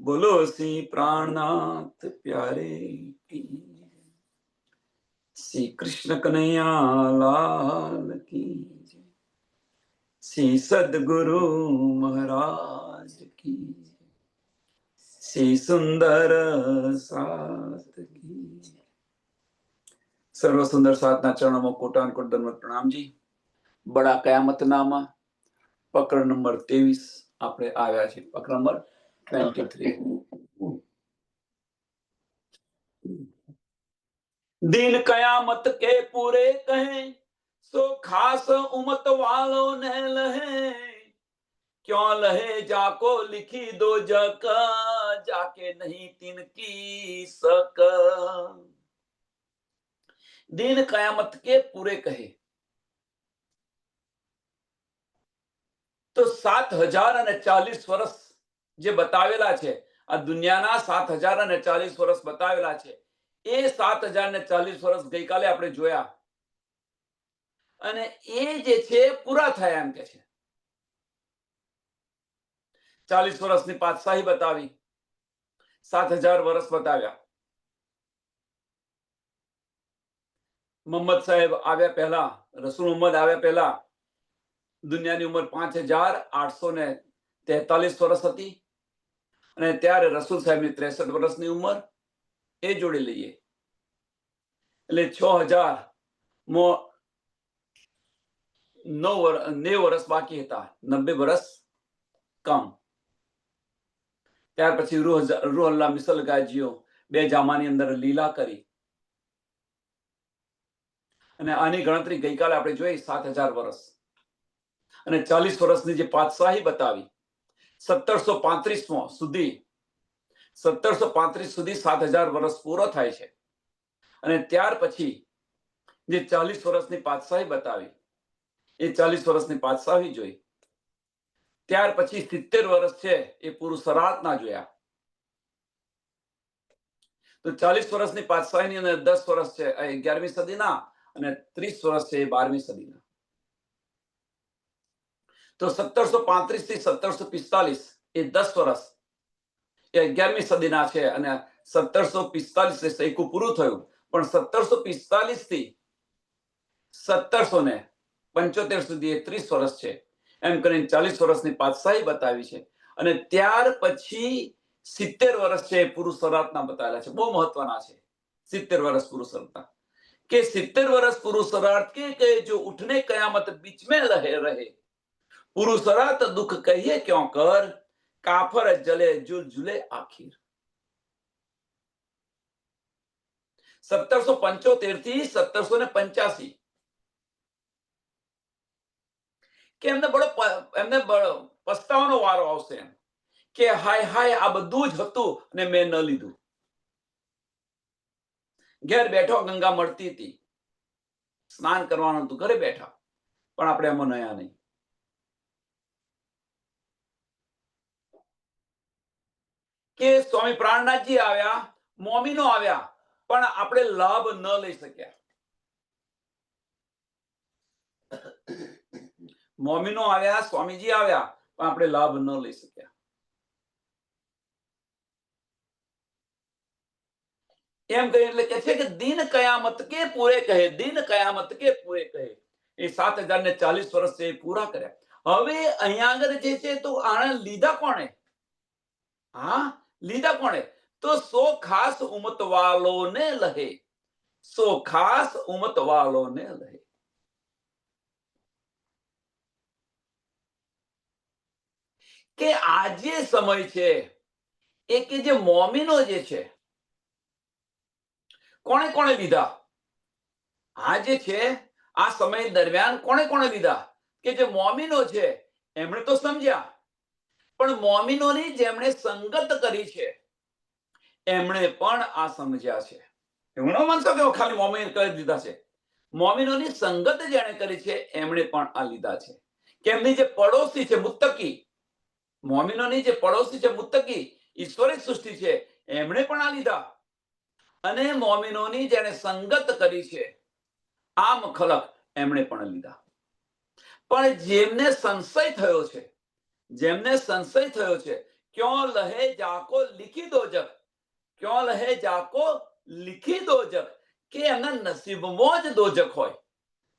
बोलो श्री प्राणनाथ प्यारे की, श्री कृष्ण कन्हैया लाल की, श्री सदगुरु महाराज की, श्री सुंदर साथ की। सर्व सुंदर साधना चरणों में कोटान कोट दंडवत प्रणाम जी। बड़ा कयामत नामा पकड़ नंबर 23 આપણે આવ્યા છે। પકડ નંબર 23। दिन कयामत के पूरे कहें सो खास उमत वालों ने लहे, क्यों लहे जाको लिखी दो जक जाके नहीं तिनकी सक। दिन कयामत के पूरे कहे तो 7040 વર્ષ જે બતાવેલા છે, આ દુનિયાના 7040 વર્ષ બતાવેલા છે, એ 7040 વર્ષ ગઈકાલે આપણે જોયા અને એ જે છે પૂરા થયા એમ કે છે। 40 વર્ષની પાતશાહી બતાવી, 7000 વર્ષ બતાવ્યા। મોહમ્મદ સાહેબ આવ્યા પહેલા, રસૂલ મોહમ્મદ આવ્યા પહેલા દુનિયાની ઉંમર 5843 વર્ષ હતી અને ત્યારે રસૂલ સાહેબની 63 વર્ષની ઉંમર એ જોડી લઈએ એટલે 6090 વર્ષ બાકી હતા, 90 વર્ષ કમ। ત્યાર પછી રૂહ અલ્લાહ મિસલ ગાજીઓ બે જામાની અંદર લીલા કરી અને આની ગણતરી ગઈકાલે આપણે જોઈ 7000 વર્ષ અને 40 વર્ષની જે પાતશાહી બતાવી 1735 સુધી 1735 સુધી 7000 વર્ષ પૂરો થાય છે અને ત્યાર પછી જે 40 વર્ષની પાતશાહી બતાવી એ 40 વર્ષની પાતશાહી જોઈ। ત્યાર પછી 70 વર્ષ છે એ પૂરું સરાહત ના જોયા તો 40 વર્ષની પાતશાહીની અંદર 10 વર્ષ છે 11મી સદીના અને 30 વર્ષ છે 12મી સદીના। તો 1735 થી 1745 એ 10 વર્ષ એ 11મી સદીના છે અને 1745 થી સૈકું પૂરું થયું, પણ 1745 થી 1775 સુધી એ 30 વર્ષ છે। એમ કરીને 40 વર્ષની પાતશાહી બતાવી છે અને ત્યાર પછી 70 વર્ષ છે પુરુષ સરાહતના બતાવેલા છે। બહુ મહત્વના છે 70 વર્ષ પુરુષ સરાહત કે 70 વર્ષ પુરુષ સરાહત કે जो उठने कयामत बीच में रहे पुरुष सराहत दुख कहिए क्यों कर काफर जले जुलजुले आखिर। 1775 થી 1785 કે એમને બડો પસ્તાવાનો વારો આવશે કે હાય હાય આ બધું જ હતું અને મેં ન લીધું। ઘેર બેઠો ગંગા મળતી હતી, સ્નાન કરવાનું હતું, ઘરે બેઠા, પણ આપણે એમાં નયા નહીં। કે સ્વામી પ્રાણનાથજી આવ્યા, મોમીનો આવ્યા, પણ આપણે લાભ ન લઈ શક્યા। મોમીનો આવ્યા, સ્વામીજી આવ્યા, પણ આપણે લાભ ન લઈ શક્યા। એમ કહી એટલે કે છે કે દિન કયામત કે પૂરે કહે, દિન કયામત કે પૂરે કહે। એ 7040 વર્ષ છે એ પૂરા કર્યા। હવે અહીંયા આગળ જે છે તો આને લીધા કોણે? હા, લીધા કોણે? તો સો ખાસ ઉમત વાલોને લહે, સો ખાસ ઉમત વાલોને લહે। કે આ જે સમય છે એ કે જે મોમીનો જે છે કોણે કોણે લીધા? આ જે છે આ સમય દરમિયાન કોણે કોણે લીધા? કે જે મોમીનો છે એમણે તો સમજ્યા, પણ મોમીનોની જેમણે સંગત કરી છે એમણે પણ આ સમજ્યા છે। એવું ન માનશો કે ખાલી મોમીન કરી દીધા છે, મોમીનોની સંગત જેણે કરી છે એમણે પણ આ લીધા છે। કે એમની જે પડોશી છે મુત્તકી, મોમીનોની જે પડોશી છે મુત્તકી ઈશ્વરિક સૃષ્ટિ છે એમણે પણ આ લીધા અને મોમીનોની જેણે સંગત કરી છે આમ ખલક એમણે પણ લીધા। પણ જેમને સંશય થયો છે, જેમને સંશય થયો છે क्यों लहे जाको लिखी दोजक, क्यों लहे जाको लिखી દોજક, કે એમના નસીબમાં જ દોજક હોય.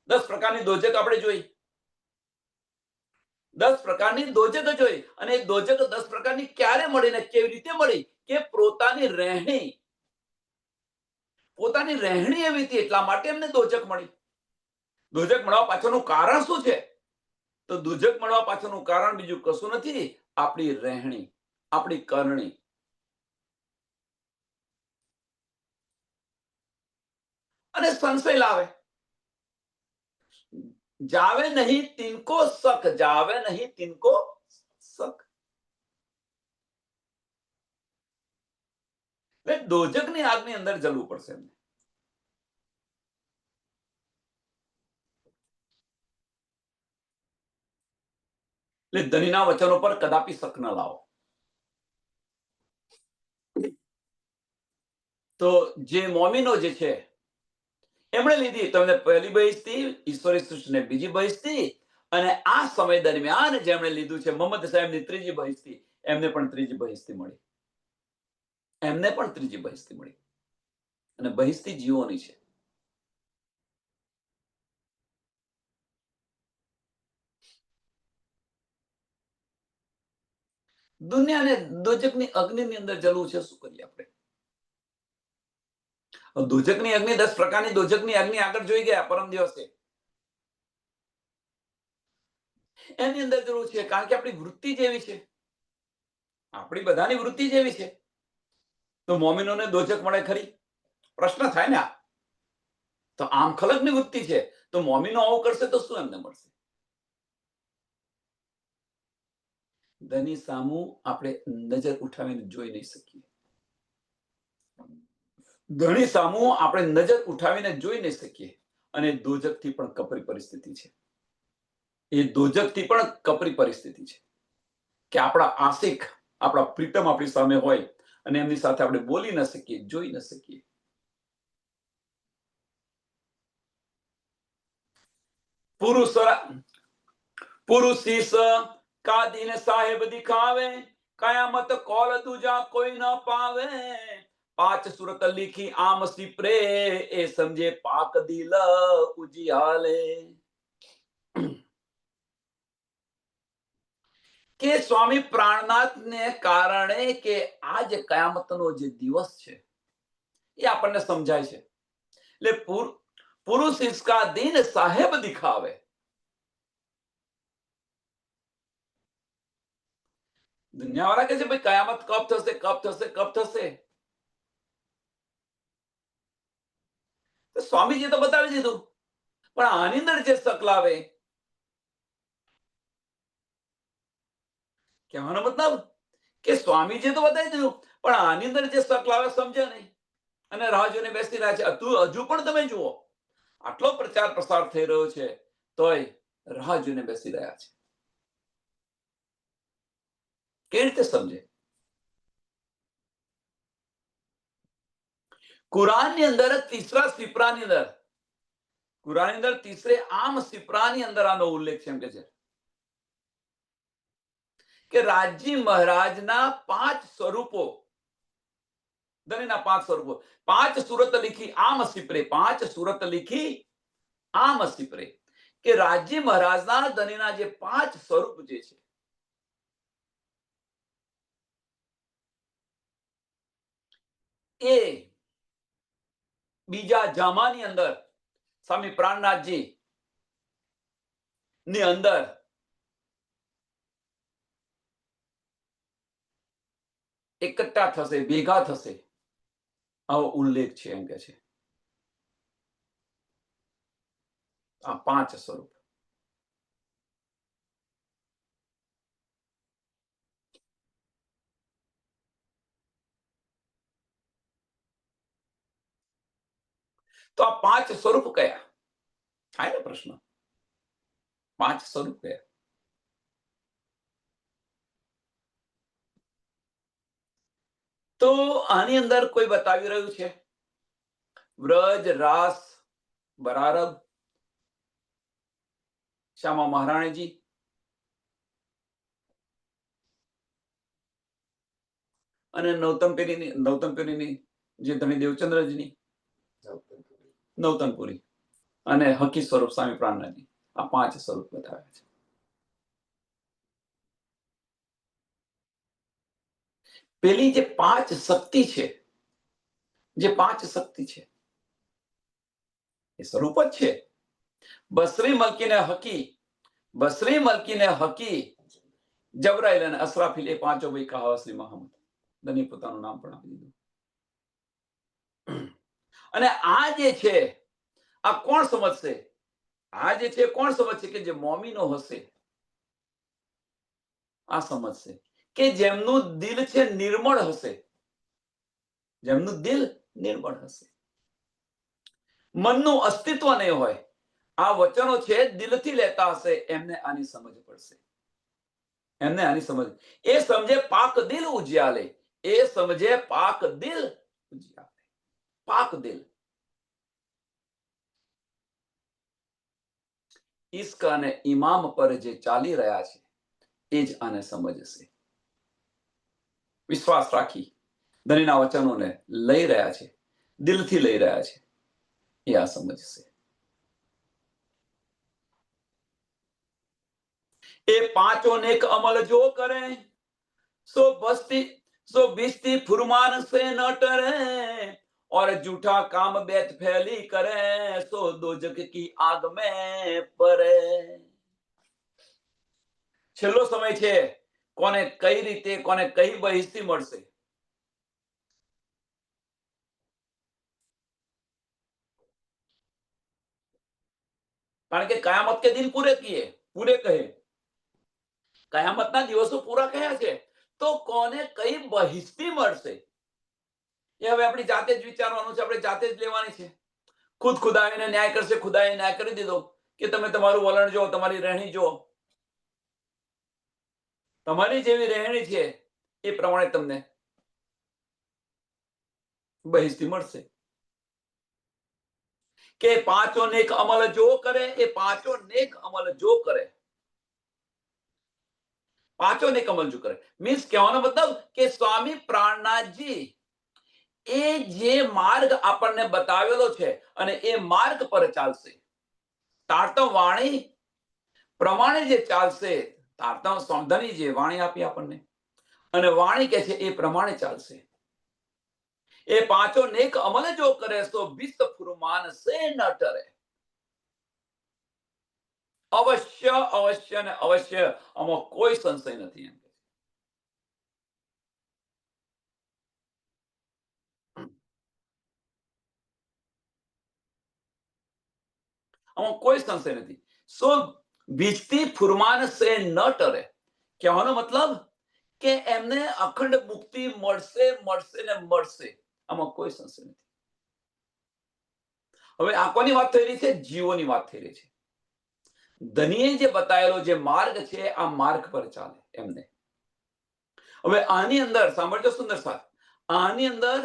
10 પ્રકારની દોજક આપણે જોઈ, 10 પ્રકારની દોજક જોઈ. અને એ દોજક 10 પ્રકારની ક્યારે મળી ને કેવી રીતે મળી? કે પોતાની રહેણી એવી હતી, એટલા માટે એમને દોજક મળી. દોજક મળવા પાછળનું કારણ શું છે? તો દોજક મળવા પાછળનું કારણ બીજું કશું નથી, આપણી રહેણી, આપણી કરણી. અને સંશય લાવે. જાવે નહીં તિનકો શક, જાવે નહીં તિનકો શક. એટલે દોજકની આગની અંદર જલવું પડશે એમને. એટલે ધણીના વચનો પર કદાપી શક ન લાવો. તો જે મોમીનો જે છે એમણે લીધી, તમને પહેલી બહિસ્તી, ઈશ્વરી સૃષ્ટિને બીજી બહિસ્તી, અને આ સમય દરમિયાન જેમણે લીધું છે મોહમ્મદ સાહેબની ત્રીજી બહિસ્તી, એમને પણ ત્રીજી બહિસ્તી મળી. એમને પણ ત્રીજી બહિસ્તી મળી. અને બહિસ્તી જીવોની છે. દુનિયાને દોજકની અગ્નિની અંદર જલવું છે, શું કરીએ આપણે? દોજકની અગ્નિ, 10 પ્રકારની દોજકની અગ્નિ આગળ જોઈ ગયા પરમ દિવસે. એની અંદર જરૂર છે, કારણ કે આપણી વૃત્તિ જેવી છે, આપણી બધાની વૃત્તિ જેવી છે. તો મોમિનોને દોજક મળે ખરી? પ્રશ્ન થાય ને. તો આમ ખલકની વૃત્તિ છે, તો મોમિનો આવું કરશે તો શું એમને મળશે? ધની સામું આપણે નજર ઉઠાવીને જોઈ નહીં શકીએ. ધણી સામું આપણે નજર ઉઠાવીને જોઈ નહીં શકીએ. અને દોજકથી પણ કપરી પરિસ્થિતિ છે. એ દોજકથી પણ કપરી પરિસ્થિતિ છે કે આપણા આશિક, આપણા પ્રીતમ આપણી સામે હોય અને એમની સાથે આપણે બોલી ન શકીએ, જોઈ ન શકીએ. પુરુષ કા દિન સાહેબ દિખાવે, કયામત કોલ દૂજા કોઈ ન પાવે. 5 સુરત લીખી આમ સિપરે, એ સમજે પાક દિલ ઉજિયાલે. કે સ્વામી પ્રાણનાથને કારણે કે આ જે કયામતનો જે દિવસ છે એ આપણને સમજાય છે. એટલે પુરુષ ઇસકા દિન સાહેબ દિખાવે. દુનિયાવાળા કહે છે ભાઈ કયામત કબ થશે, કબ થશે, કબ થશે. તો સ્વામીજી તો બતાવી દીધું, પણ આની અંદર જે શક લાવે, કહેવાનો મતલબ કે સ્વામીજી તો બતાવી દીધું, પણ આની અંદર જે શક લાવે સમજે નહીં અને રાહ જોઈને બેસી રહ્યા છે. હજુ પણ તમે જુઓ, આટલો પ્રચાર પ્રસાર થઈ રહ્યો છે તોય રાહ જોઈને બેસી રહ્યા છે. કેવી રીતે સમજે? કુરાનની અંદર તીસરા સિપરાની અંદર, કુરાનની અંદર તીસરે આમ સિપરાની અંદર આનો ઉલ્લેખ છે. એમ કે છે કે રાજી મહારાજના 5 સ્વરૂપો, ધણીના 5 સ્વરૂપો, 5 સુરત લીખી આમ સિપરે, 5 સુરત લીખી આમ સિપરે. કે રાજી મહારાજના ધણીના જે 5 સ્વરૂપ જે છે એ બીજા જામાની અંદર સ્વામી પ્રાણનાથજી ની અંદર એકઠા થશે, ભેગા થશે, આવો ઉલ્લેખ છે. એમ કે છે આ 5 સ્વરૂપ. તો આ 5 સ્વરૂપ કયા? થાય ને પ્રશ્ન. 5 સ્વરૂપ કયા? તો આની અંદર કોઈ બતાવી રહ્યું છે વ્રજ, રાસ, બરારબ, શ્યામા મહારાણીજી, અને નવતમ પેઢીની જે ધણી દેવચંદ્રજીની નવતનપુરી અને હકી સ્વરૂપ સ્વામી પ્રાણનાથજી, આ 5 સ્વરૂપ બતાવ્યા છે. પેલી જે 5 શક્તિ છે, જે 5 શક્તિ છે એ સ્વરૂપ જ છે. બસરી મલકીને હકી જબરાઈલ અને અસરાફીલ, એ 5 ભાઈ કહા શ્રી મહંમદ. ધની પોતાનું નામ પણ આપી દીધું. અને આ જે છે આ કોણ સમજશે? આ જે છે કોણ સમજશે? કે જે મોમીનો હશે આ સમજશે, કે જેમનું દિલ છે નિર્મળ હશે, જેમનું દિલ નિર્મળ હશે, મનનું અસ્તિત્વ નહીં હોય, આ વચનો છે દિલથી લેતા હશે, એમને આની સમજ પડશે. એમને આની સમજ, એ સમજે પાક દિલ ઉજ્યાલે, એ સમજે પાક દિલ ઉજ્યાલે. પાક દિલ. ઇશ્ક અને ઇમામ પર જે ચાલી રહ્યા છે એ જ આને સમજશે. વિશ્વાસ રાખી ધણીના વચનોને લઈ રહ્યા છે, દિલથી લઈ રહ્યા છે, એ આ સમજશે. એ 5 નેક અમલ જો કરે सो बिस्ती फुरमान से न टरे, और झूठा काम बेत फैली करे, सो दोजक की आग में परे. છેલ્લો સમય છે, કોને કઈ રીતે, કોને કઈ બહિસ્તી મળશે. કારણ કે કયામત કે દિન પૂરે કહે, કયામતના દિવસો પૂરા કયા છે, તો કોને કઈ બહિસ્તી મળશે એ હવે આપણી જાતે જ વિચારવાનું છે, આપણે જાતે જ લેવાની છે. ખુદાઈને ન્યાય કરશે. ખુદાએ ન્યાય કરી દીધો કે તમે તમારું વલણ જો, તમારી રહેણી જો, તમારી જેવી રહેણી છે એ પ્રમાણે તમને બહિસ્તી મળશે. કે 5 નેક અમલ જો કરે, એ 5 નેક અમલ જો કરે, 5 નેક અમલ જો કરે, મીન્સ કહેવાનો મતલબ કે સ્વામી પ્રાણનાથજી એ જે માર્ગ આપણને બતાવેલો છે અને એ માર્ગ પર ચાલશે. તારતમ વાણી પ્રમાણે જે ચાલશે, તારતમ સમધની જે વાણી આપી આપણને અને વાણી કે છે એ પ્રમાણે ચાલશે. એ 5 નેક અમલ જો કરે તો બિસ્ત ફુરમાન સે ન ટરે. અવશ્ય અવશ્ય ને અવશ્ય, આમાં કોઈ સંશય નથી. એમ આમાં કોઈ સંશય નથી. સો બીજતી ફુરમાન સે ન ટરે, કહેવાનો મતલબ કે એમને અખંડ મુક્તિ મળશે મળશે ને મળશે, આમાં કોઈ સંશય નથી. હવે આ કોની વાત થઈ રહી છે? જીવોની વાત થઈ રહી છે. ધનીએ જે બતાવેલો જે માર્ગ છે આ માર્ગ પર ચાલે એમને. હવે આની અંદર સાંભળજો સુંદર સાથ, આની અંદર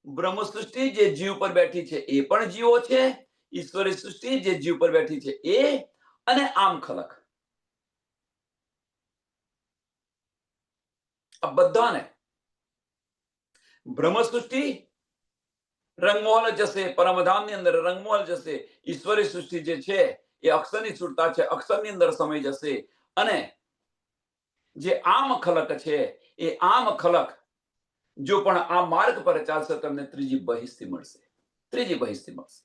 બ્રહ્મ સૃષ્ટિ જે જીવ પર બેઠી છે એ પણ જીવો છે, ઈશ્વરી સૃષ્ટિ જે જીવ પર બેઠી છે એ, અને આમ ખલક, આ બધાને બ્રહ્મ સૃષ્ટિ રંગમોહલ જશે, પરમધામની અંદર રંગમોહલ જશે, ઈશ્વરી સૃષ્ટિ જે છે એ અક્ષરની સુરતા છે, અક્ષરની અંદર સમય જશે, અને જે આમ ખલક છે એ આમ ખલક જો પણ આ માર્ગ પર ચાલશે તમને ત્રીજી બહિસ્તી મળશે. ત્રીજી બહિસ્તી મળશે.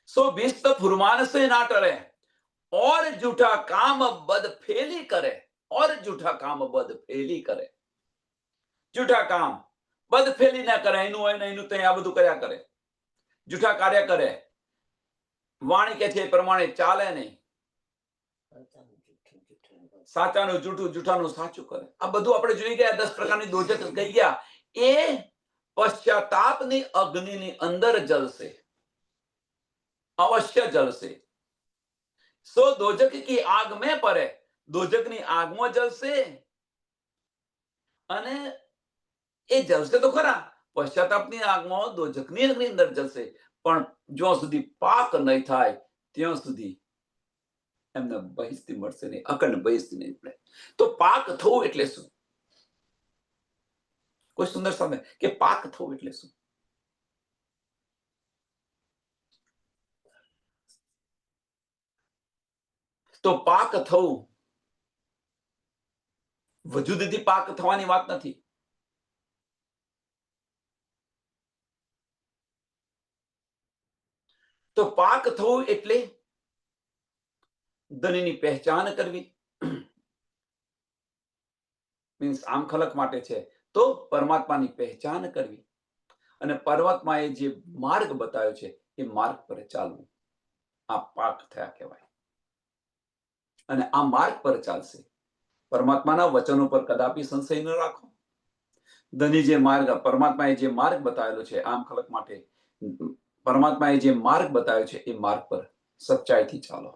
सो बिस्त फुरमान से ना टरे, और जूठा काम बद फेली करे, और जूठा काम बद फेली करे. જૂઠા કામ બદફેલી ના કરે, એનું હોય ને એનું તો આ બધું કર્યા કરે, જૂઠા કાર્ય કરે, વાણી કે છે એ પ્રમાણે ચાલે નહીં, સાચાનું જૂઠું, જૂઠાનું સાચું કરે. આ બધું આપણે જોઈ ગયા, 10 પ્રકારની દોજક કહી ગયા. એ પશ્ચાતાપની અગ્નિની અંદર જલશે, અવશ્ય જલશે. સો દોજક કી આગ મેં પરે, દોજકની આગમાં જલશે, અને એ જલશે તો ખરા, પશ્ચાતાપની આગમાં દોજકની અગ્નિ અંદર જલશે, પણ જ્યાં સુધી પાક નહીં થાય ત્યાં સુધી એમને બહિસ્તી મળશે નહીં, અખંડ બહિસ્તી નહીં મળે. તો પાક થવું એટલે શું? કોઈ સુંદર સામે કે પાક થવું એટલે શું? તો પાક થવું વજૂદથી પાક થવાની વાત નથી. તો પાક થવું એટલે ધનની પહેચાન કરવી, મીન્સ આમ ખલક માટે છે. તો પરમાત્માની પહેચાન કરવી અને પરમાત્માએ જે માર્ગ બતાવ્યો છે એ માર્ગ પર ચાલવું, આ પાક થયા કહેવાય. અને આ માર્ગ પર ચાલશે. પરમાત્માના વચનો પર કદાપી સંશય ન રાખો. ધની જે માર્ગ પરમાત્માએ જે માર્ગ બતાવેલો છે આમ ખલક માટે, પરમાત્માએ જે માર્ગ બતાવ્યો છે એ માર્ગ પર સચ્ચાઈથી ચાલો.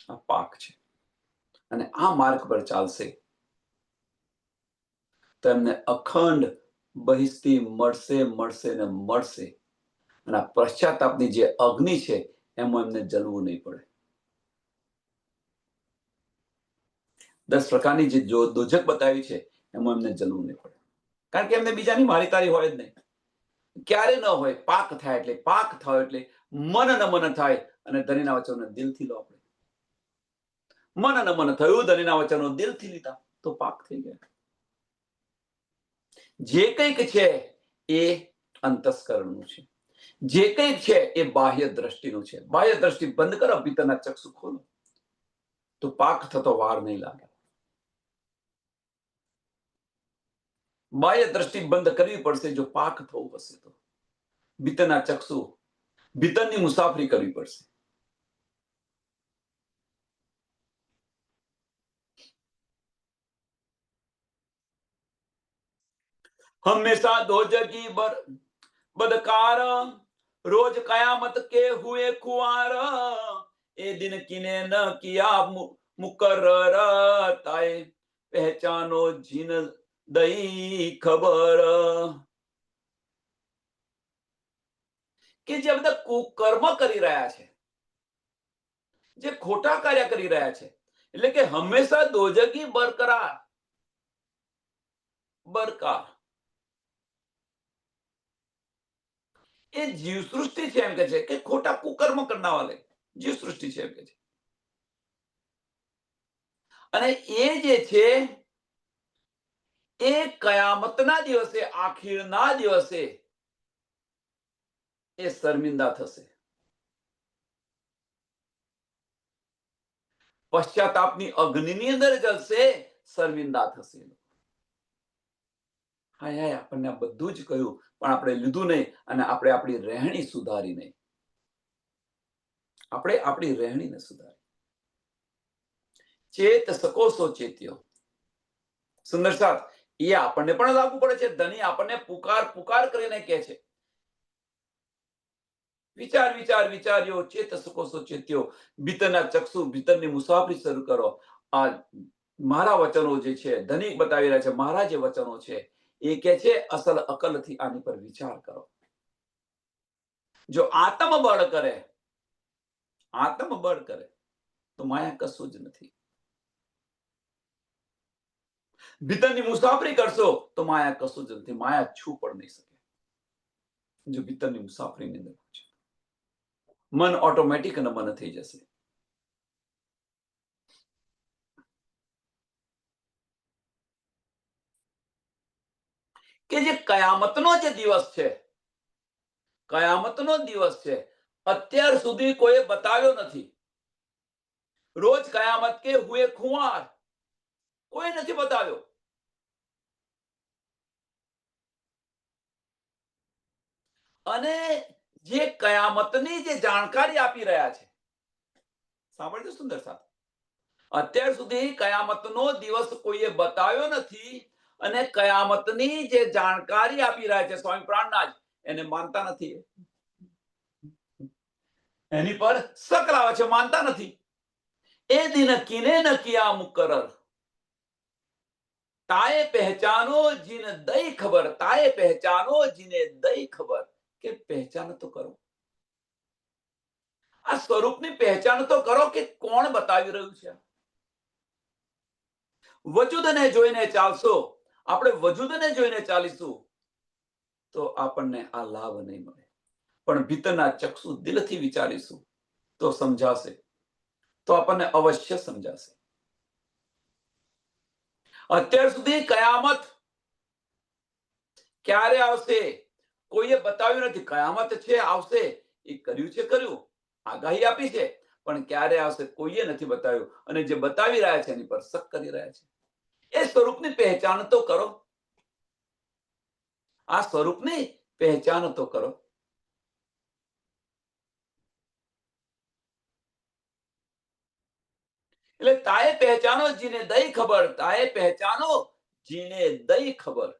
આ પાક છે. અને આ માર્ગ પર ચાલશે તો એમને અખંડ બહિસ્તી મળશે મળશે ને મળશે. અને આ પશ્ચાતાપની જે અગ્નિ છે એમાં એમને જલવું નહીં પડે. 10 પ્રકારની જે દોજક બતાવી છે એમાં એમને જલવું નહીં પડે. કારણ કે એમને બીજાની મારીતારી હોય જ નહીં. ક્યારે ન હોય. પાક થાય એટલે પાક થાય એટલે મન ન મન થાય અને ધણીના વચનો દિલથી લો. આપણે મન ન મન થયું, ધણીના વચનો દિલથી લીધા તો પાક થઈ ગયા. જે કંઈક છે એ અંતસ્કરણનું છે, જે કંઈક છે એ બાહ્ય દ્રષ્ટિનું છે. બાહ્ય દ્રષ્ટિ બંધ કરો, ભીતરના ચક્ષુ ખોલો તો પાક થતો વાર નહીં લાગે. બાહ્ય દ્રષ્ટિ બંધ કરવી પડશે જો પાક થવું હશે તો. ભીતરના ચક્ષુ, ભીતરની મુસાફરી કરવી પડશે. હંમેશા દોજકી બદકાર, રોજ કયાमत के हुए खुआर, ए दिन किने न किया मुकर्रर, ताए पहचानो जिन दई खबर. કે જે બધા કુકર્મ કરી રહ્યા છે, જે ખોટા કાર્ય કરી રહ્યા છે, એટલે કે હંમેશા દોજકી બરકરાર, બરકાર એ જીવ સૃષ્ટિ છે એમ કે છે કે ખોટા કુકર્મ કરનાર વાલે જીવ સૃષ્ટિ છે એમ કે છે. અને એ જે છે એ કયામતના દિવસે, આખીરના દિવસે એ શર્મિંદા થશે. પશ્ચાતાપની અગ્નિની અંદર જલશે, શર્મિંદા થશે. હાય હાય, આપણને આ બધું જ કહ્યું પણ આપણે લીધું નહીં અને આપણે આપણી રહેણી સુધારી નહીં. આપણે આપણી રહેણીને સુધારી. ચેત સકો સો ચેત્યો. સુંદર સાથ એ આપણને પણ લાગુ પડે છે. ધની આપણને પુકાર પુકાર કરીને કહે છે વિચાર વિચાર વિચાર્યો, ચેત સકો સો ચેત્યો. ભીતરના ચક્ષુ, ભીતરની મુસાફરી શરૂ કરો. આ મારા વચનો જે છે ધનિક બતાવી રહ્યા છે, મારા જે વચનો છે એ કે છે અસલ અકલથી આની પર વિચાર કરો. જો આત્મબળ કરે, આત્મબળ કરે તો માયા કશું જ નથી. ભીતરની મુસાફરી કરશો તો માયા કશું જ નથી. માયા છું પણ નહીં શકે જો ભીતરની મુસાફરીની અંદર છે. મન ઓટોમેટિક નમન થઈ જશે. કે જે કયામતનો જે દિવસ છે, કયામતનો દિવસ છે, અત્યાર સુધી કોઈ બતાવ્યો નથી. રોજ કયામત કે હુએ ખુવાર, કોઈ નથી બતાવ્યો. અને જે કયામતની જે જાણકારી આપી રહ્યા છે, સાંભળજો સુંદર સાથ, અત્યાર સુધી કયામતનો દિવસ કોઈએ બતાવ્યો નથી અને કયામતની જે જાણકારી આપી રહ્યા છે સ્વામી પ્રાણનાથ, એને માનતા નથી. એની પર શક લાવે છે, માનતા નથી. એ દિન કિને ન કિયા મુકરર, તાએ પહેચાનો જીને દઈ ખબર, તાએ પહેચાનો જીને દઈ ખબર. કે પહેચાન તો કરો. આ સ્વરૂપની પહેચાન તો કરો કે કોણ બતાવી રહ્યું છે. વજૂદને જોઈને ચાલશો, આપણે વજૂદને જોઈને ચાલીશું તો આપણને આ લાભ નહીં મળે. પણ ભીતરના ચક્ષુ દિલથી વિચારીશું તો સમજાશે, તો આપણને અવશ્ય સમજાશે. અત્યાર સુધી કયામત ક્યારે આવશે કોઈએ બતાવ્યું નથી. કયામત છે, આવશે, એ કર્યું છે, કર્યું, આગાહી આપી છે, પણ ક્યારે આવશે કોઈએ નથી બતાવ્યું. અને જે બતાવી રહ્યા છે એની પર શક કરી રહ્યા છે. એ સ્વરૂપની પહેચાન તો કરો. આ સ્વરૂપની પહેચાન તો કરો. એટલે તાએ પહેચાનો જીને દઈ ખબર, તાએ પહેચાનો જીને દઈ ખબર.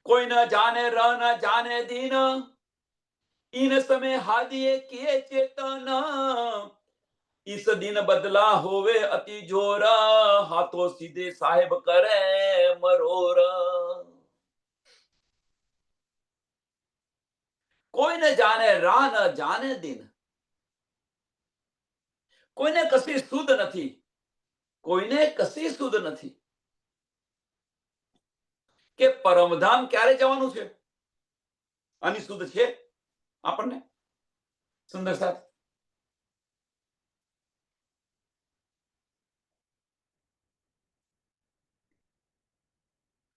કોઈ ન જાને ર ન જાને દીન, इन समय हादिए किए चेतन, इस दिन बदला होवे अति जोर, हाथों सीधे साहेब करे मरोर. કોઈને જાણે રા ન જાણે દિન. કોઈને કશી સુધ નથી, કોઈને કશી સુધ નથી કે પરમધામ ક્યારે જવાનું છે. આની સુધ છે આપણને? સુંદર સાથ,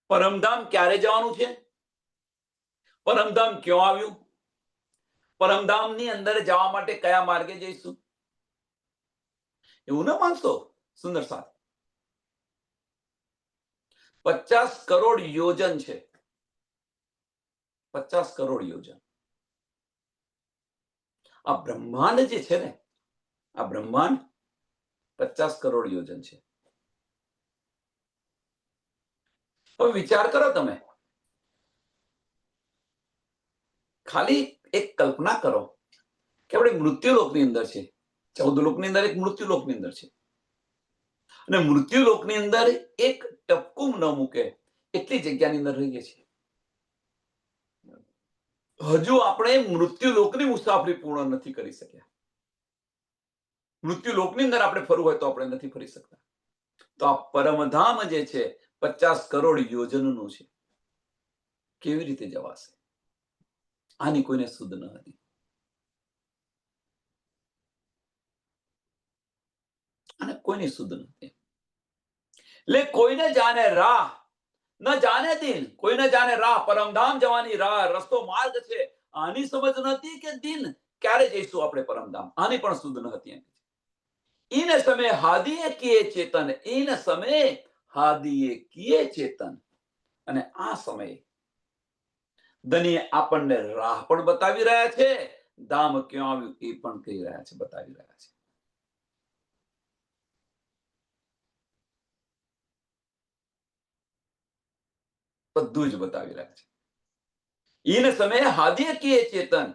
પરમધામ ક્યારે જવાનું છે? પરમધામ ક્યાં આવ્યું? પરમધામની અંદર જવા માટે કયા માર્ગે જઈશું? એવું ન માનશો. સુંદર સાથ, 50 કરોડ યોજન છે. 50 કરોડ યોજન. આ બ્રહ્માંડ જે છે ને, આ બ્રહ્માંડ 50 કરોડ યોજન છે. હવે વિચાર કરો તમે, ખાલી એક કલ્પના કરો કે આપણે મૃત્યુલોકની અંદર છે. 14 લોકની અંદર એક મૃત્યુલોકની અંદર છે. અને મૃત્યુલોકની અંદર એક ટપકું ન મૂકે એટલી જગ્યાની અંદર રહીએ છીએ. હજુ આપણે મૃત્યુલોકની મુસાફરી પૂર્ણ નથી કરી શક્યા. મૃત્યુલોકની અંદર આપણે ફરવું હોય તો આપણે નથી ફરી શકતા. તો આ પરમધામ જે છે 50 કરોડ યોજનનું છે. કેવી રીતે જવાશે? આની કોઈને સુધ ન હતી. અને કોઈની સુધ નથી. એટલે કોઈને જાણે રાહ ન જાણે દિન, કોઈને જાણે રાહ, પરમધામ જવાની રાહ, રસ્તો, માર્ગ છે. આની સમજ નથી કે દિન ક્યારે જઈશું આપણે પરમધામ. આની પણ સુધ ન હતી. इन समय हादिए किए चेतन, इन समय हादिए किए चेतन. અને આ સમયે ધની આપણને રાહ પણ બતાવી રહ્યા છે, ધામ ક્યાં આવ્યું એ પણ કહી રહ્યા છે, બતાવી રહ્યા છે. બધું જ બતાવી રહ્યા છે. इन समय हादिए किए चेतन.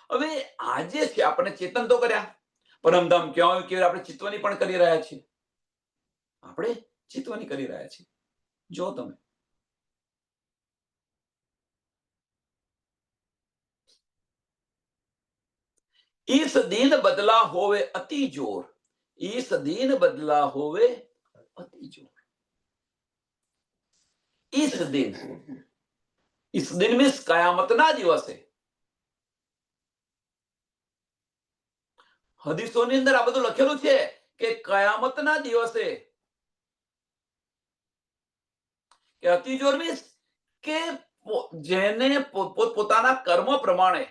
હવે આજે છે આપણે ચેતન તો કર્યા, પરમધામ ક્યાં આવ્યું કે આપણે ચિત્તવની પણ કરી રહ્યા છીએ. આપણે ચિત્તવની કરી રહ્યા છીએ. જો તમે इस दिन बदला होवे अति जोर, इस दिन बदला होवे अति जोर. इस दिन मीन्स कयामतना દિવસે. હદીસોની અંદર આ બધું લખેલું છે કે કયામતના દિવસે, કે અતિ જોર મીન્સ કે જેને પોતાના કર્મ પ્રમાણે,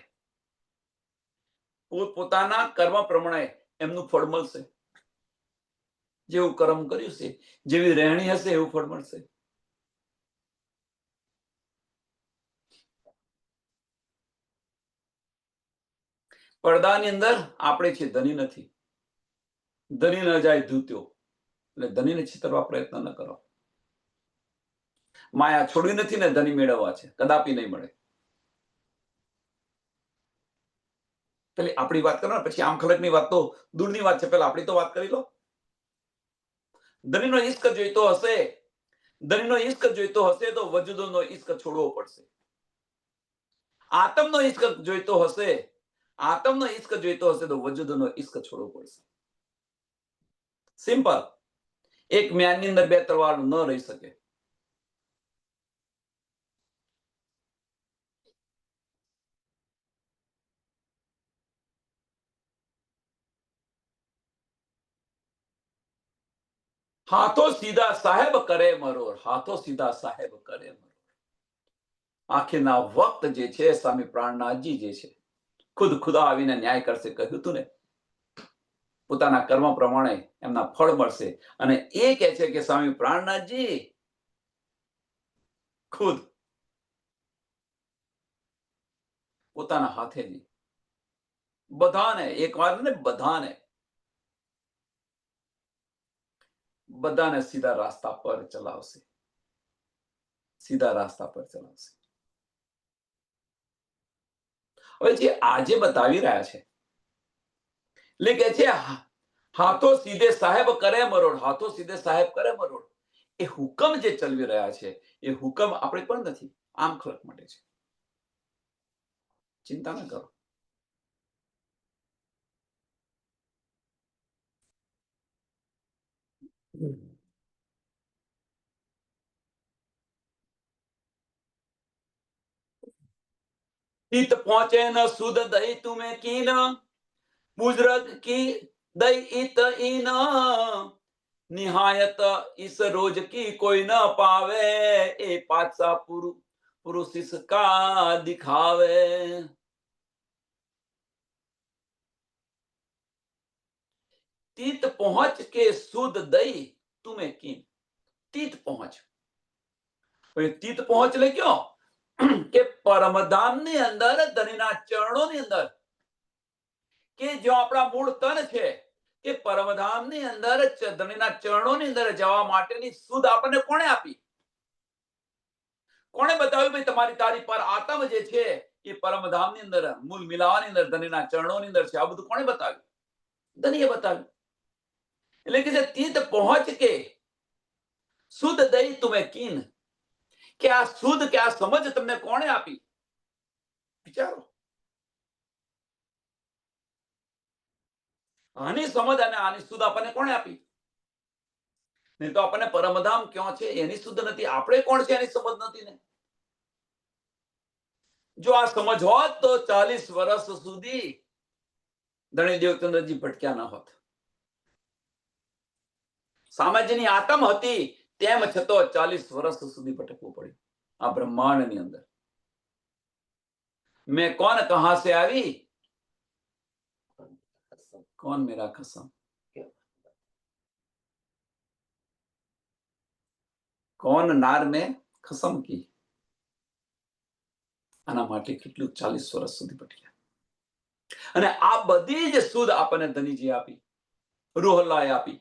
પોતાના કર્મ પ્રમાણે એમનું ફળ મળશે. જેવું કર્મ કર્યું છે, જેવી રહેણી હશે એવું ફળ મળશે. પડદાની અંદર આપણે છે, ધની નથી. ધની ન જાય ધૂત્યો. એટલે ધનીને છેતરવા પ્રયત્ન ન કરો. માયા છોડવી નથી ને ધની મેળવવા છે, કદાપી નહીં મળે. પેલી આપણી વાત કરો ને, પછી આમ ખલકની વાત તો દૂરની વાત છે. પેલા આપણી તો વાત કરી લો. ધનીનો ઈશ્ક જોઈતો હશે ધણીનો ઈશ્ક જોઈતો હશે તો વજૂદનો ઈશ્ક છોડવો પડશે. આત્મનો ઈશ્ક જોઈતો હશે તો વજૂદનો ઈશ્ક છોડવો પડશે. સિમ્પલ. એક મ્યાનની અંદર બે તલવાર ન રહી શકે. હાથો સીધા સાહેબ કરે મરોડ, હાથો સીધા સાહેબ કરે મરોડ. આખીના વક્ત જે છે સ્વામી પ્રાણનાથજી જે છે ખુદ ખુદા આવીને ન્યાય કરશે કહ્યું હતું ને. પોતાના કર્મ પ્રમાણે એમના ફળ મળશે. અને એ કહે છે કે સ્વામી પ્રાણનાથજી ખુદ પોતાના હાથેથી બધાને, એક વાર ને બધાને સીધા રાસ્તા પર ચલાવશે. સીધા રાસ્તા પર ચલાવશે. હવે જે આજે બતાવી રહ્યા છે એટલે કે છે હાથો સીધે સાહેબ કરે મરોડ, હાથો સીધે સાહેબ કરે મરોડ. એ હુકમ જે ચલવી રહ્યા છે એ હુકમ આપણે પણ નથી, આમ ખલક માટે છે. ચિંતા ન કરો. તીત પહોંચે ન સુદ દઈ તુમે कीन, बुजुर्ग की दई इत इन, निहायत इस रोज की कोई न पावे, ए पातशाह पुरुष इसका दिखावे. तीत पहुंच के सुद दई तुम्हें कीन. तीत पहुंच. तीत पहुंच ले क्यों કે પરમધામની અંદર ધણીના ચરણોની અંદર કે જો આપણા મૂળ તન છે કે પરમધામની અંદર ધણીના ચરણોની અંદર જવા માટેની સુધ આપણને કોણે આપી? કોણે બતાવ્યું ભાઈ તમારી તારી પર આત્મ જે છે એ પરમધામની અંદર મૂળ મિલાવાની અંદર ધણીના ચરણોની અંદર છે? આ બધું કોણે બતાવ્યું? ધણીએ બતાવ્યું. એટલે કે તીત પહોંચ કે સુધ દઈ તુમે કીન, કે આ સુધ કે આ સમજ તમને કોણે આપી? વિચારો. આની સમજ અને આની સુધ આપણને કોણે આપી? નહીં તો આપણને પરમધામ ક્યાં છે એની સુધ નથી, આપણે કોણ છે એની સમજ નથી ને. જો આ સમજ હોત તો 40 વર્ષ સુધી ધણી દેવચંદ્રજી ભટક્યા ન હોત. સામાજ્યની આતમ હતી તેમ છતાં 40 વર્ષ સુધી ભટકવું પડ્યું આ બ્રહ્માંડની અંદર. મેં કોણ કહા સે આવી, કોણ મેરા ખસમ, કોણ નાર મેં ખસમ કી. આના માટે કેટલું 40 વર્ષ સુધી ભટક્યા. અને આ બધી જ સુધ આપણને ધનીજી આપી, રૂહલ્લાએ આપી.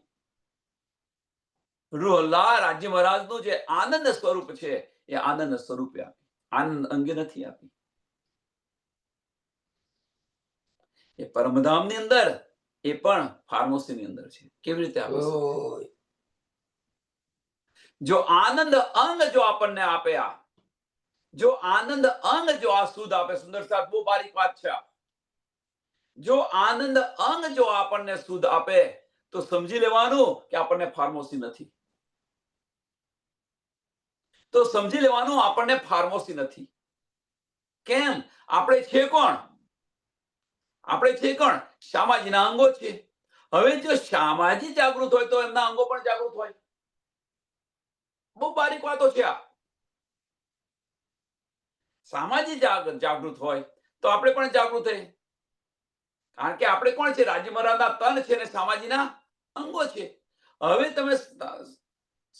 રૂહલ્લા રાજ્ય મહારાજનું જે આનંદ સ્વરૂપ છે એ આનંદ સ્વરૂપે આપી, આનંદ અંગે નથી આપી. એ પરમધામની અંદર એ પણ ફાર્મસીની અંદર છે. કેવી રીતે આપી શકે? જો આનંદ અંગ જો આપણને આપ્યા, જો આનંદ અંગ જો આ સુધ આપે, સુંદર સાહેબ બહુ બારીક વાત છે. જો આનંદ અંગ જો આપણને સુધ આપે તો સમજી લેવાનું કે આપણને ફાર્મસી નથી. તો સમજી લેવાનું આપણને ફાર્મસી નથી. કેમ? આપણે છે કોણ? આપણે છે કોણ? શામાજીના અંગો છે. હવે જો શામાજી જાગૃત હોય તો એમના અંગો પણ જાગૃત હોય. બહુ બારીક વાતો છે આ. સામાજી જાગૃત હોય તો આપણે પણ જાગૃત થઈએ. કારણ કે આપણે કોણ છે? રાજ્ય મહારાજના તન છે ને સામાજીના અંગો છે. હવે તમે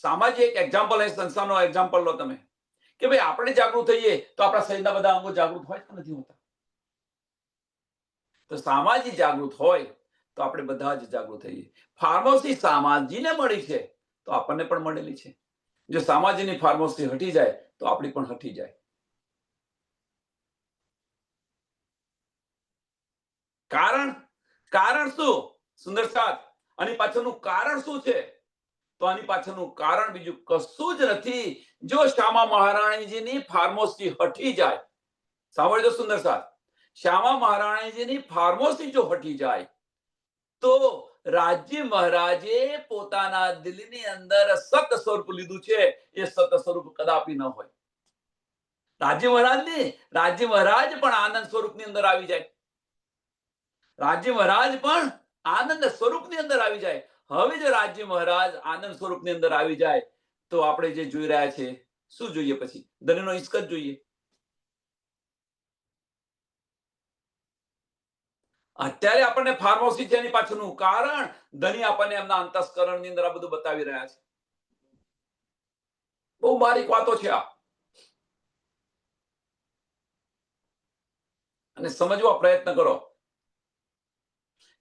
સામાજિક એક એક્ઝામ્પલ, સંસ્થાનો એક્ઝામ્પલ લો તમે કે ભાઈ આપણે જાગૃત થઈએ તો આપણા શરીરના બધા અંગો જાગૃત હોય કે નથી હોતા? તો સામાજિક જાગૃત હોય તો આપણે બધા જ જાગૃત થઈએ. ફાર્મસી સામાજીને મળી છે તો આપણને પણ મળેલી છે. જો સામાજિકની ફાર્મસી હટી જાય તો આપણી પણ હટી જાય. કારણ શું? સુંદર સાથ. અને પાછળનું કારણ શું છે? તો આની પાછળનું કારણ બીજું કશું જ નથી. જો શ્યામા મહારાણીજીની ફાર્મોસી હટી જાય, સાંભળજો સુંદર સાથ, શ્યામા મહારાણીજીની ફાર્મોસી જો હટી જાય તો રાજ્ય મહારાજે પોતાના દિલની અંદર સત સ્વરૂપ લીધું છે, એ સત સ્વરૂપ કદાપી ન હોય. રાજ્ય મહારાજ ને રાજ્ય મહારાજ પણ આનંદ સ્વરૂપની અંદર આવી જાય. રાજ્ય મહારાજ પણ આનંદ સ્વરૂપની અંદર આવી જાય. હવે જો રાજ્ય મહારાજ આનંદ સ્વરૂપની અંદર આવી જાય તો આપણે જે જોઈ રહ્યા છે, શું જોઈએ? પછી ધનનો ઈશ્ક જ જોઈએ. અત્યારે આપણને ફાર્મસી છે, એની પાછળનું કારણ ધની આપણને એમના અંતસ્કરણની અંદર આ બધું બતાવી રહ્યા છે. બહુ બારીક વાતો છે આ, અને સમજવા પ્રયત્ન કરો.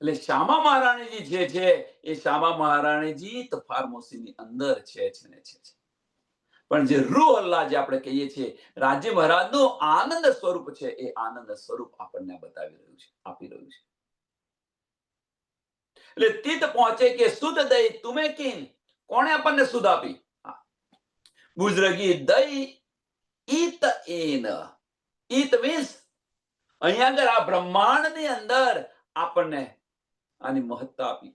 એટલે શ્યામા મહારાણીજી જે છે એ શ્યામા મહારાણીજી તો ફાર્મસીની અંદર છે ને છે. પણ જે રૂહ અલ્લાહ જે આપણે કહીએ છીએ, રાજ્ય મહારાજનું આનંદ સ્વરૂપ છે, એ આનંદ સ્વરૂપ આપણને બતાવી રહ્યું છે, આપી રહ્યું છે. એટલે તીત પહોંચે કે સુધ દઈ તુમે કીન, કોણે આપણને સુધ આપી? બુઝરગી દઈ ઈત એન. ઈત મીન્સ અહીંયા આગળ આ બ્રહ્માંડની અંદર આપણને આની મહત્તા આપી.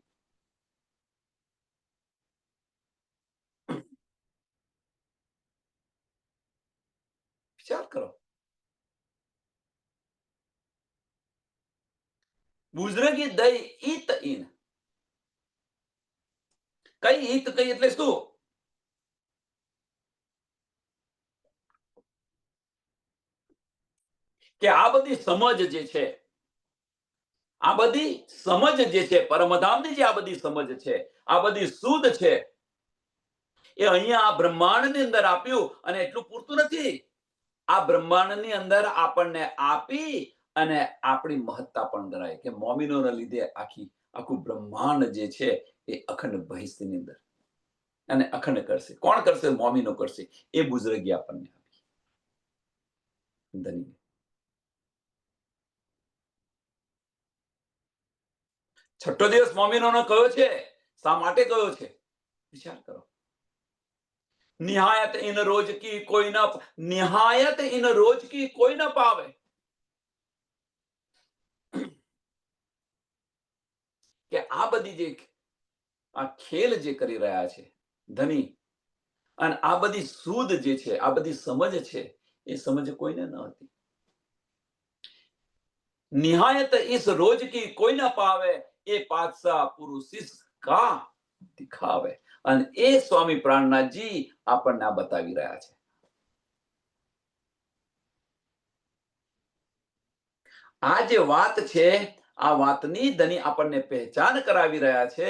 વિચાર કરો. બુઝરગી દઈ ઈત ઈન. કઈ ઈત કઈ એટલે શું? કે આ બધી સમજ જે છે, આ બધી સમજ જે છે, પરમધામની જે આ બધી સમજ છે, આ બધી શુદ્ધ છે, એ અહીંયા આ બ્રહ્માંડની અંદર આપ્યું. અને એટલું પૂરતું નથી, આ બ્રહ્માંડની અંદર આપણને આપી અને આપણી મહત્તા પણ કરાય કે મોમિનોના લીધે આખું બ્રહ્માંડ જે છે એ અખંડ બહિષ્ઠની અંદર અને અખંડ કરશે. કોણ કરશે? મોમિનો કરશે. એ બુઝરગી આપણને આપી. ધન્ય. છઠ્ઠો દિવસ મોમિનોનો કયો છે? શા માટે કયો છે? વિચાર કરો. નિહાયત ઇન રોજ કી કોઈ ન, નિહાયત ઇન રોજ કી કોઈ ન પાવે. કે આ બધી જે આ ખેલ જે કરી રહ્યા છે ધની, અને આ બધી સુધ જે છે, આ બધી સમજ છે, એ સમજ કોઈને ન હતી. નિહાયત ઇસ રોજ કી કોઈ ન પાવે, એ પાતશાહ પુરુષિસ કા દિખાવે. અને એ સ્વામી પ્રાણનાથજી આપણને આ બતાવી રહ્યા છે. આ જે વાત છે, આ વાતની ધની આપણને પહેચાન કરાવી રહ્યા છે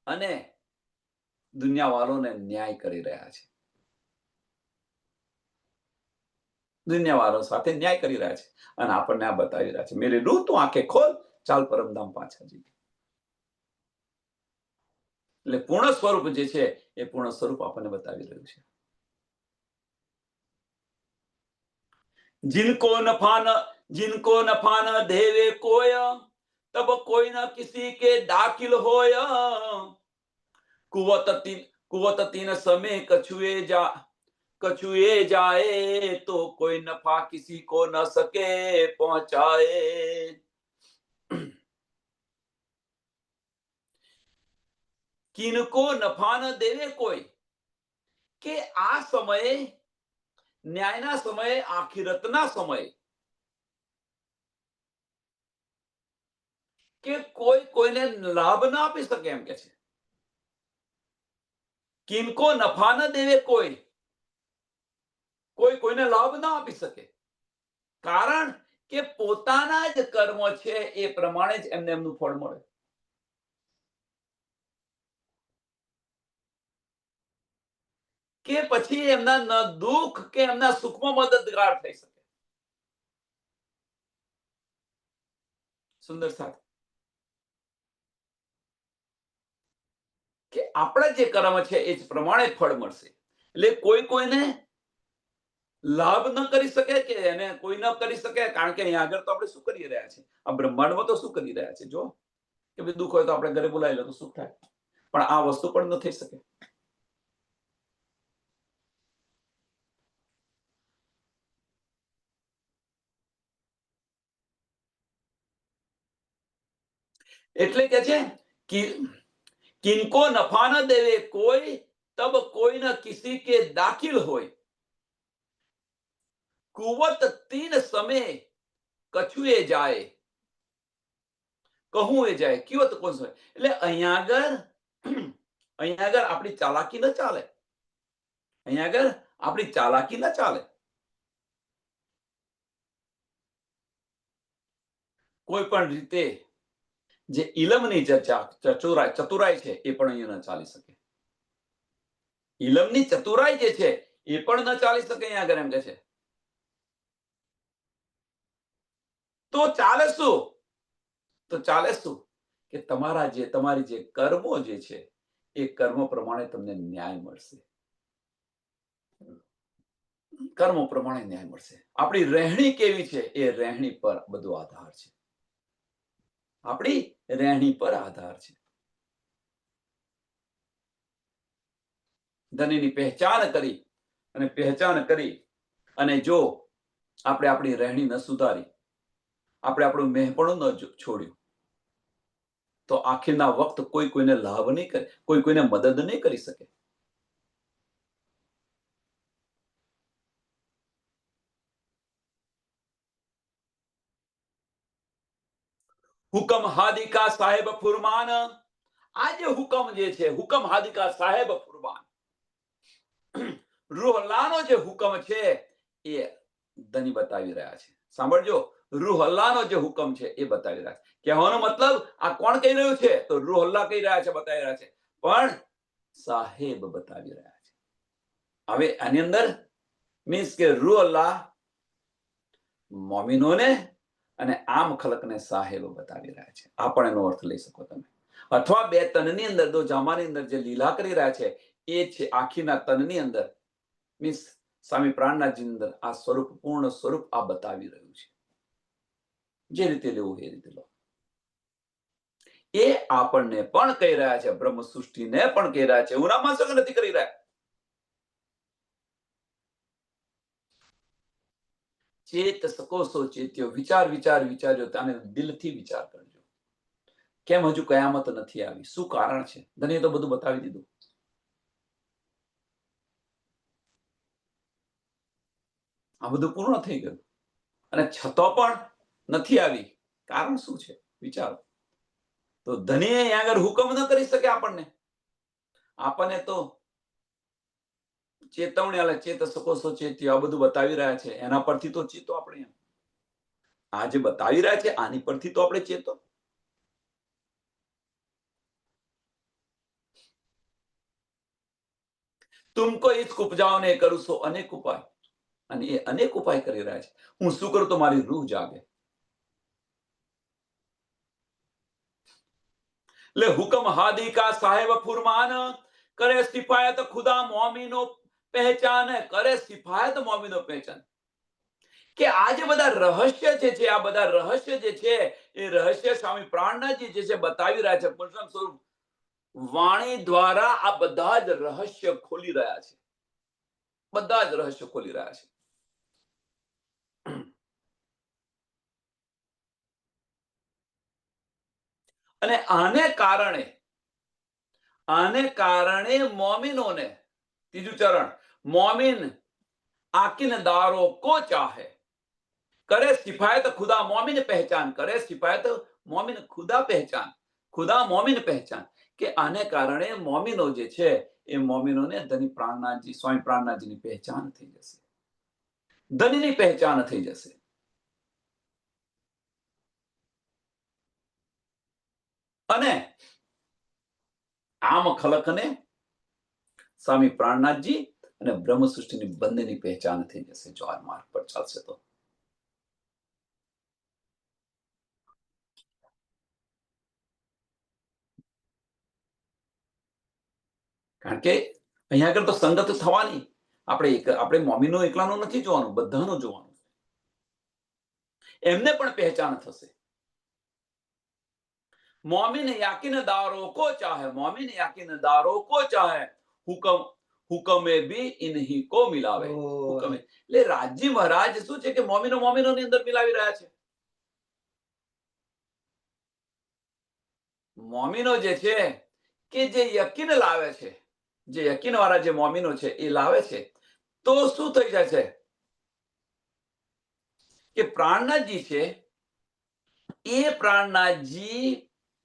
અને દુનિયાવાળોને ન્યાય કરી રહ્યા છે. દુનિયાવાળો સાથે ન્યાય કરી રહ્યા છે અને આપણને આ બતાવી રહ્યા છે. મેરી રૂહ તું આંખે ખોલ, ચાલ પરમધામ પાછા જઈએ. એટલે પૂર્ણ સ્વરૂપ જે છે એ પૂર્ણ સ્વરૂપ આપણને બતાવી રહ્યું છે. जिनको नफा न देवे कोय, तब कोई न किसी के दाखिल होय. कुवत तीन समय कछुए जाए, तो कोई नफा किसी को न सके पहुंचाए. किनको नफा न देवे कोई, કે આ સમયે, ન્યાયના સમયે, આખિરતના સમયે, કે કોઈ કોઈને લાભ ના આપી શકે, એમ કે છે. કિनको નફા ન દેવે કોઈ, કોઈ કોઈને લાભ ના આપી શકે. કારણ કે પોતાના જ કર્મ છે એ પ્રમાણે જ એમને એમનું ફળ મળે. કે પછી એમના દુઃખ કે એમના સુખમાં મદદગાર થઈ શકે. સુંદર સાથ, કે આપણા જે કર્મ છે એ જ પ્રમાણે ફળ મળશે. એટલે કોઈ કોઈને લાભ ન કરી શકે, કે એને કોઈ ન કરી શકે. કારણ કે અહીંયા આગળ તો આપણે શું કરી રહ્યા છે? આ બ્રહ્માંડમાં તો શું કરી રહ્યા છે? જો કે દુઃખ હોય તો આપણે ઘરે બોલાવી લો તો સુખ થાય, પણ આ વસ્તુ પણ ન થઈ શકે. એટલે કે છે कि किनको नफा न देवे कोई तब कोई न किसी के दाखिल होय कुवत तीन समय कछुए जाए કહું એ જાય કયો તો કોણ હોય એટલે અહીંયા આગળ આપણી ચાલાકી ન ચાલે અહીંયા આગળ આપણી ચાલાકી ન ચાલે કોઈ પણ રીતે જે ઇલમની ચતુરાઈ છે એ પણ અહીંયા ન ચાલી શકે ઇલમની ચતુરાઈ જે છે એ પણ ન ચાલી શકે અહીંયા આગળ એમ કે છે તો ચાલે શું કે તમારી જે કર્મો જે છે એ કર્મ પ્રમાણે તમને ન્યાય મળશે કર્મો પ્રમાણે ન્યાય મળશે આપણી રહેણી કેવી છે એ રહેણી પર બધો આધાર છે આપણી રહેણી પર આધાર છે ધનીની પહેચાન કરી અને જો આપણે આપણી રહેણી ન સુધારી આપણે આપણું મહેપણું ન છોડ્યું તો આખિરના વખત કોઈ કોઈને લાભ નહીં કરે કોઈ કોઈને મદદ નહીં કરી શકે હુકમ હાદિકા સાહેબ ફુરમાન આ જે હુકમ જે છે હુકમ હાદિકા સાહેબ ફુરમાન રૂહલ્લાહનો જે હુકમ છે એ ધની બતાવી રહ્યા છે સાંભળજો રૂહલ્લાહનો જે હુકમ છે એ બતાવી રહ્યા છે કહેવાનો મતલબ આ કોણ કહી રહ્યું છે તો રૂહલ્લાહ કહી રહ્યા છે બતાવી રહ્યા છે પણ સાહેબ બતાવી રહ્યા છે હવે આની અંદર મીન્સ કે રૂહલ્લાહ મોમિનોને અને આમ ખલકને સાહેબ બતાવી રહ્યા છે આ પણ એનો અર્થ લઈ શકો તમે અથવા બે તનની અંદર દો જામાની અંદર જે લીલા કરી રહ્યા છે એ છે આખીના તનની અંદર મીન્સ સ્વામી પ્રાણનાથજી અંદર આ સ્વરૂપ પૂર્ણ સ્વરૂપ આ બતાવી રહ્યું છે જે રીતે લેવું એ રીતે લો એ આપણને પણ કહી રહ્યા છે બ્રહ્મ સૃષ્ટિને પણ કહી રહ્યા છે હું ના માનશો કે નથી કરી રહ્યા ચેત શકો સો ચેત્યો વિચાર્યો અને દિલથી વિચાર કરજો કેમ હજુ કયામત નથી આવી શું કારણ છે ધણીએ તો બધું બતાવી દીધું આ બધું પૂર્ણ થઈ ગયું અને છતાં પણ નથી આવી કારણ શું છે વિચારો તો ધણીએ અહીંયા આગળ હુકમ ન કરી શકે આપણને તો ચેતવણી આલે ચેત શકો સો ચેત્યો આ બધું બતાવી રહ્યા છે એના પરથી તો ચેતો આપણે આ જે બતાવી રહ્યા છે આની પરથી તો આપણે ચેતો તુમકો ઇશ્ક ઉપજાઓ ને કરું છો અનેક ઉપાય અને એ અનેક ઉપાય કરી રહ્યા છે હું શું કરું તો મારી રૂહ જાગે ले हुक्म हादी का साहेब फुरमान करे सिफायत खुदा मोमिनो पहचान करे सिफायत मोमिनो पहचान કે આ જે બધા રહસ્ય છે આ બધા રહસ્ય જે છે એ રહસ્ય સ્વામી પ્રાણનાથજી જે છે બતાવી રહ્યા છે પુરુષોત્તમ સ્વરૂપ વાણી દ્વારા આ બધા જ રહસ્ય ખોલી રહ્યા છે બધા જ રહસ્ય ખોલી રહ્યા છે અને આને કારણે મોમિનોને ત્રીજું ચરણ મોમિન आकिनदारों को चाहे करे सिफायत खुदा मोमिन पहचान करे सिफायत मोमिन खुदा मोमिन पहचान के आने कारणे मोमिनो जे छे ए मोमिनोने धनी प्राणनाथजी स्वामी प्राणनाथजीनी पहचान થઈ જશે ધનીની પહેચાન થઈ જશે અને આમ ખલકને સ્વામી પ્રાણનાથજી અને બ્રહ્મ સૃષ્ટિની બંનેની પહેચાન થઈ જશે જો આ માર્ગ પર ચાલશે તો કારણ કે અહીંયા આગળ તો સંગત થવાની આપણે મોમીનો એકલાનો નથી જોવાનું બધાનો જોવાનું એમને પણ પહેચાન થશે मोमिन याकिनदारों को चाहे હુકમે બી ઇન્હી કો મિલાવે હુકમે એટલે રાજી મહારાજ શું છે કે મોમિનો ની અંદર મિલાવી રહ્યા છે મોમીનો જે છે કે જે યકીન લાવે છે, જે યકીન વાળા જે મોમીનો છે એ લાવે છે, તો શું થઈ જાય છે કે પ્રાણનાથજી છે એ પ્રાણનાથજી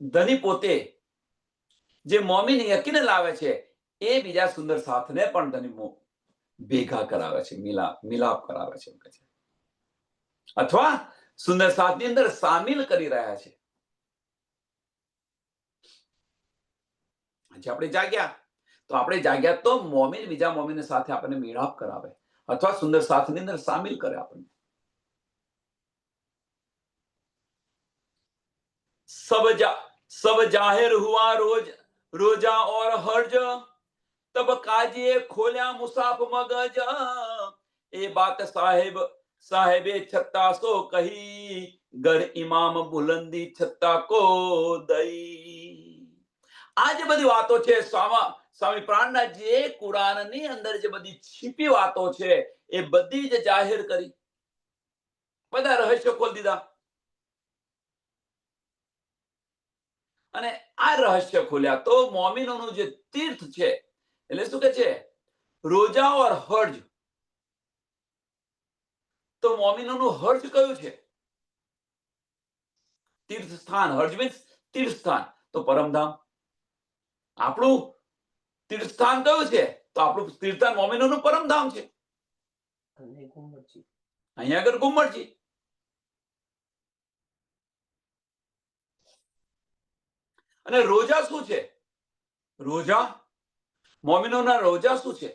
ધની પોતે જે મોમીન યકીન લાવે છે એ બીજા સુંદર સાથને પણ ધની ભેગા કરાવે છે, મિલાપ કરાવે છે અથવા સુંદર સાથની અંદર સામેલ કરી રહ્યા છે. આપણે જાગ્યા તો મોમીન બીજા મોમીન સાથે આપણને મિલાપ કરાવે અથવા સુંદર સાથની અંદર સામેલ કરે આપણને. सब जाहिर हुआ रोजा और हर्ज, तब काजिए खोल्या मुसाफ मगज, ए बात साहेबे छत्ता सो कही, गढ़ इमाम बुलंदी छत्ता को दई. આ જે બધી વાતો છે સ્વામી પ્રાણનાથજીએ કુરાનની અંદર જે બધી છીપી વાતો છે એ બધી જ જાહેર કરી, બધા રહસ્યો ખોલી દીધા. અને આ રહસ્ય ખોલ્યા તો મોમીનોનું જે તીર્થ છે, એટલે શું કે છે રોજા ઓર હર્જ, તો મોમીનોનું હર્જ કયું છે? તીર્થ સ્થાન. હર્જ મીન્સ તીર્થ સ્થાન, તો પરમધામ. આપણું તીર્થ સ્થાન કયું છે? તો આપણું તીર્થ સ્થાન મોમીનોનું પરમધામ છે. અહીંયા આગળ ગુમ્મટજી. અને રોજા શું છે? રોજા મોમીનોના રોજા શું છે?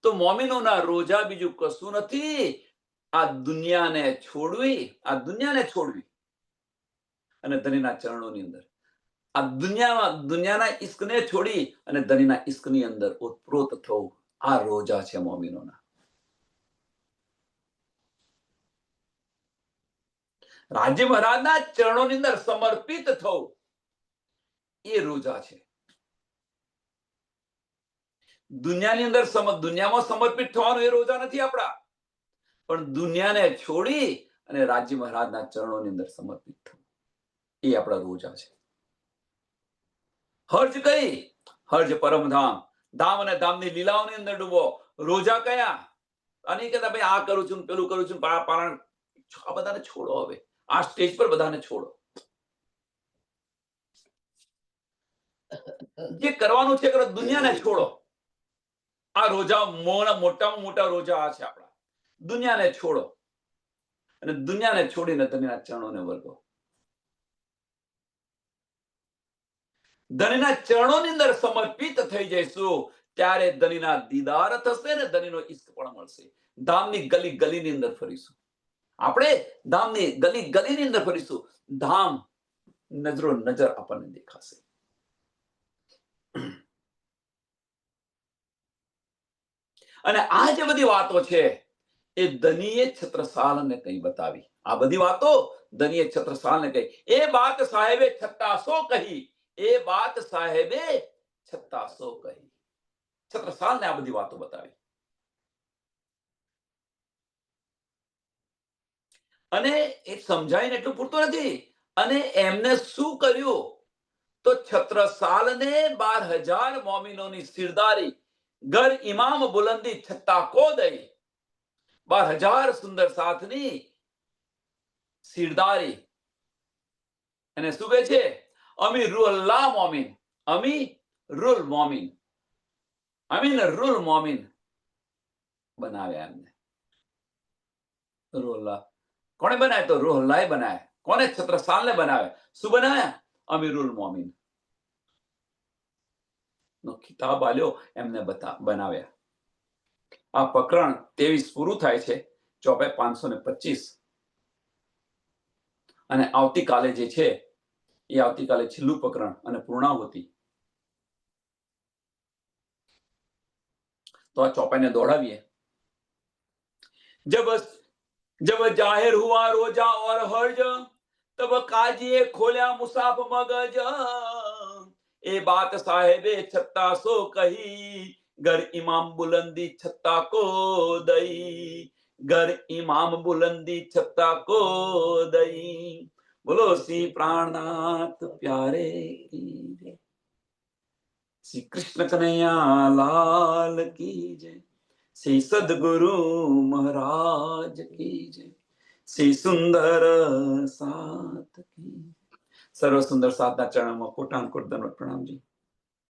તો મોમીનોના રોજા બીજું કશું નથી, આ દુનિયાને છોડવી અને ધનીના ચરણોની અંદર, આ દુનિયાના ઈશ્કને છોડી અને ધનીના ઈશ્કની અંદર ઓતપ્રોત થવું, આ રોજા છે મોમીનોના. રાજ્ય મહારાજના ચરણોની અંદર સમર્પિત થવું એ રોજા છે. દુનિયાની અંદર દુનિયામાં સમર્પિત થવાનું એ રોજા નથી આપણા, પણ દુનિયાને છોડી અને રાજ્ય મહારાજના ચરણોની અંદર સમર્પિત થવું એ આપણા રોજા છે. હર્જ કઈ? હર્જ પરમધામ. ધામ અને ધામની લીલાઓની અંદર ડૂબો. રોજા કયા? અને કહેતા ભાઈ આ કરું છું, પેલું કરું છું, પારણ, આ બધાને છોડો. હવે આ સ્ટેજ પર બધાને છોડો. જે કરવાનું છે કરો, દુનિયાને છોડો. આ રોજા મોટામાં મોટા રોજા આ છે આપણા. દુનિયાને છોડો અને દુનિયાને છોડીને ધનીના ચરણોને વળગો. ધનીના ચરણોની અંદર સમર્પિત થઈ જઈશું ત્યારે ધનીના દીદાર થશે ને ધનીનો ઈશ્ક પણ મળશે. ધામની ગલી ગલીની અંદર ફરીશું આપણે, ધામની ગલી ગલીની અંદર ફરીશું. ધામ નજરો નજર આપણને દેખાશે. અને આ જે બધી વાતો છે એ ધનીએ છત્રસાલને કઈ બતાવી. આ બધી વાતો ધનીએ છત્રસાલને કહી. એ બાત સાહેબે છત્તાસો કહી, એ બાત સાહેબે છત્તાસો કહી. છત્રસાલને આ બધી વાતો બતાવી. અને એ સમજાઈને એટલું પૂરતું નથી. અને એમને શું કર્યું? તો છત્રસાલને 12,000 મોમીનોની સિરદારી, ઘર ઇમામ બુલંદી છત્તા કો દઈ. 12,000 સુંદર સાથની સિરદારી. એને શું કહે છે? અમીરુલ્લાહ મોમીન, અમીરુલ મોમીન, અમીરુલ મોમીન બનાવ્યા એમને. રૂહલ્લાહ કોને બનાવ્યા? તો રૂહલ્લાહ બનાવ્યા. કોને? છત્રસાલને બનાવ્યા. શું બનાવ્યા? અમીરુલ મોમીન નો ખિતાબ આલ્યો એમને બનાવ્યા. આ પ્રકરણ 23 પૂરું થાય છે. ચોપાઈ 525. અને આવતીકાલે જે છે એ આવતીકાલે છેલ્લું પ્રકરણ અને પૂર્ણાહુતિ. તો આ ચોપાઈને દોડાવીએ. जब जाहिर हुआ रोजा और हर्ज, तब काजिए खोल्या मुसाफ मगज, ए बात साहेबे छत्ता सो कही, घर इमाम बुलंदी छत्ता को दई, घर इमाम बुलंदी छत्ता को दई. બોલો શ્રી પ્રાણનાથ પ્યારે કી જય. શ્રી કૃષ્ણ કનૈયા લાલ કી જય. શ્રી સદગુરુ મહારાજ કી જય. શ્રી સુંદર સાત કી. સર્વ સુંદર સાતના ચરણમાં કોટાન કોટ દંડવત પ્રણામજી.